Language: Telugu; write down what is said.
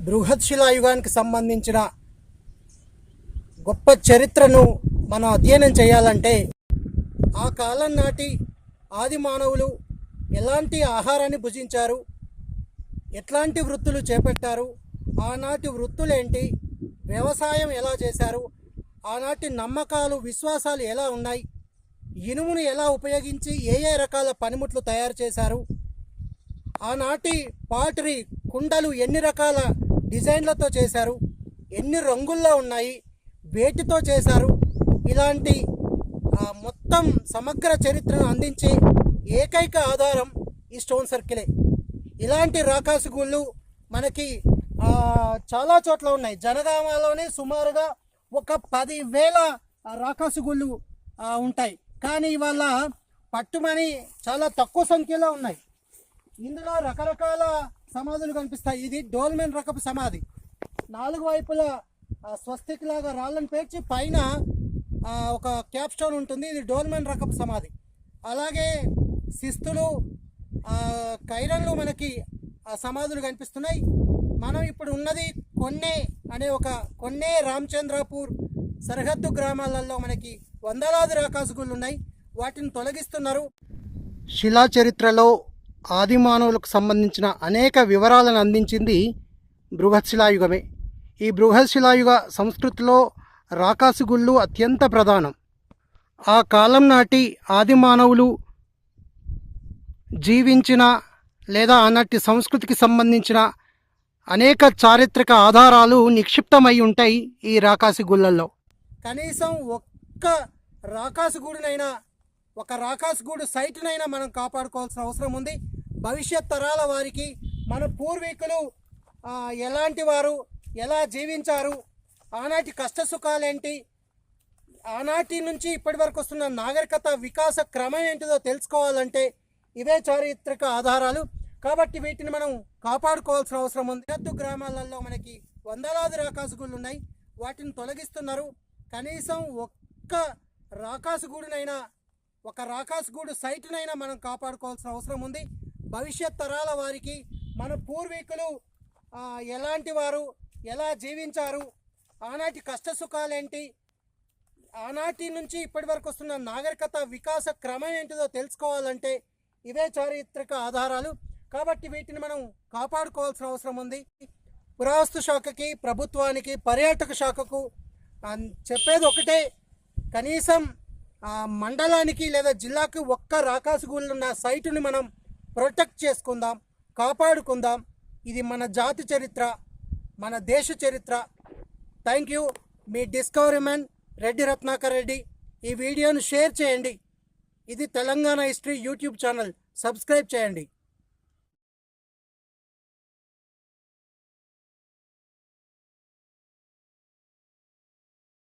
బృహత్ శిలాయుగానికి సంబంధించిన గొప్ప చరిత్రను మనం అధ్యయనం చేయాలంటే ఆ కాలం నాటి ఆది మానవులు ఎలాంటి ఆహారాన్ని భుజించారు, ఎట్లాంటి వృత్తులు చేపట్టారు, ఆనాటి వృత్తులేంటి, వ్యవసాయం ఎలా చేశారు, ఆనాటి నమ్మకాలు విశ్వాసాలు ఎలా ఉన్నాయి, ఇనుమును ఎలా ఉపయోగించి ఏ ఏ రకాల పనిముట్లు తయారు చేశారు, ఆనాటి పాటరీ కుండలు ఎన్ని రకాల డిజైన్లతో చేశారు, ఎన్ని రంగుల్లో ఉన్నాయి, వేటితో చేశారు, ఇలాంటి మొత్తం సమగ్ర చరిత్రను అందించే ఏకైక ఆధారం ఈ స్టోన్ సర్కిలే. ఇలాంటి రాకాసి గుళ్ళు మనకి చాలా చోట్ల ఉన్నాయి. జనగామలోనే సుమారుగా ఒక 10,000 రాకాసి గుళ్ళు ఉంటాయి. కానీ ఇవాళ పట్టుమని చాలా తక్కువ సంఖ్యలో ఉన్నాయి. ఇందులో రకరకాల సమాధులు కనిపిస్తాయి. ఇది డోల్మెన్ రకపు సమాధి. 4 వైపులా స్వస్తిక్ లాగా రాళ్ళను పేర్చి పైన ఒక క్యాప్ స్టోన్ ఉంటుంది. ఇది డోల్మెన్ రకపు సమాధి. అలాగే శిస్తులు, కైరన్లు మనకి సమాధులు కనిపిస్తున్నాయి. మనం ఇప్పుడు ఉన్నది కొన్నే అనే కొన్నే రామచంద్రపూర్ సరిహద్దు గ్రామాలలో మనకి వందలాది రాకాసి గుళ్ళు ఉన్నాయి. వాటిని తొలగిస్తున్నారు. శిలా చరిత్రలో ఆది మానవులకు సంబంధించిన అనేక వివరాలను అందించింది బృహత్ శిలాయుగమే. ఈ బృహత్ శిలాయుగ సంస్కృతిలో రాకాసి గుళ్ళు అత్యంత ప్రధానం. ఆ కాలం నాటి ఆది మానవులు జీవించిన లేదా ఆనాటి సంస్కృతికి సంబంధించిన అనేక చారిత్రక ఆధారాలు నిక్షిప్తమై ఉంటాయి ఈ రాకాసి గుళ్ళల్లో. కనీసం ఒక్క రాకాసి గుడినైనా, ఒక రాకాసి గూడు సైట్నైనా మనం కాపాడుకోవాల్సిన అవసరం ఉంది. భవిష్యత్ తరాల వారికి మన పూర్వీకులు ఎలాంటి వారు, ఎలా జీవించారు, ఆనాటి కష్ట సుఖాలేంటి, ఆనాటి నుంచి ఇప్పటి వరకు వస్తున్న నాగరికత వికాస క్రమం ఏంటిదో తెలుసుకోవాలంటే ఇవే చారిత్రక ఆధారాలు. కాబట్టి వీటిని మనం కాపాడుకోవాల్సిన అవసరం ఉంది. సరిహద్దు గ్రామాలలో మనకి వందలాది రాకాసి గుళ్ళు ఉన్నాయి. వాటిని తొలగిస్తున్నారు. కనీసం ఒక్క రాకాసి గూడునైనా, ఒక రాకాసి గూడు సైట్నైనా మనం కాపాడుకోవాల్సిన అవసరం ఉంది. భవిష్యత్ తరాల వారికి మన పూర్వీకులు ఎలాంటి వారు, ఎలా జీవించారు, ఆనాటి కష్ట సుఖాలేంటి, ఆనాటి నుంచి ఇప్పటి వరకు వస్తున్న నాగరికత వికాస క్రమం ఏంటిదో తెలుసుకోవాలంటే ఇవే చారిత్రక ఆధారాలు. కాబట్టి వీటిని మనం కాపాడుకోవాల్సిన అవసరం ఉంది. పురావస్తు శాఖకి, ప్రభుత్వానికి, పర్యాటక శాఖకు చెప్పేది ఒకటే, కనీసం మండలానికి లేదా జిల్లాకి ఒక్క రాకాసి గుళ్ళు ఉన్న సైటుని మనం ప్రొటెక్ట్ చేసుకుందాం, కాపాడుకుందాం. ఇది మన జాతి చరిత్ర, మన దేశ చరిత్ర. Thank you. Me discovery man Reddy Ratnakar Reddy. ఈ వీడియోను షేర్ చేయండి. ఇది Telangana history YouTube channel. Subscribe చేయండి.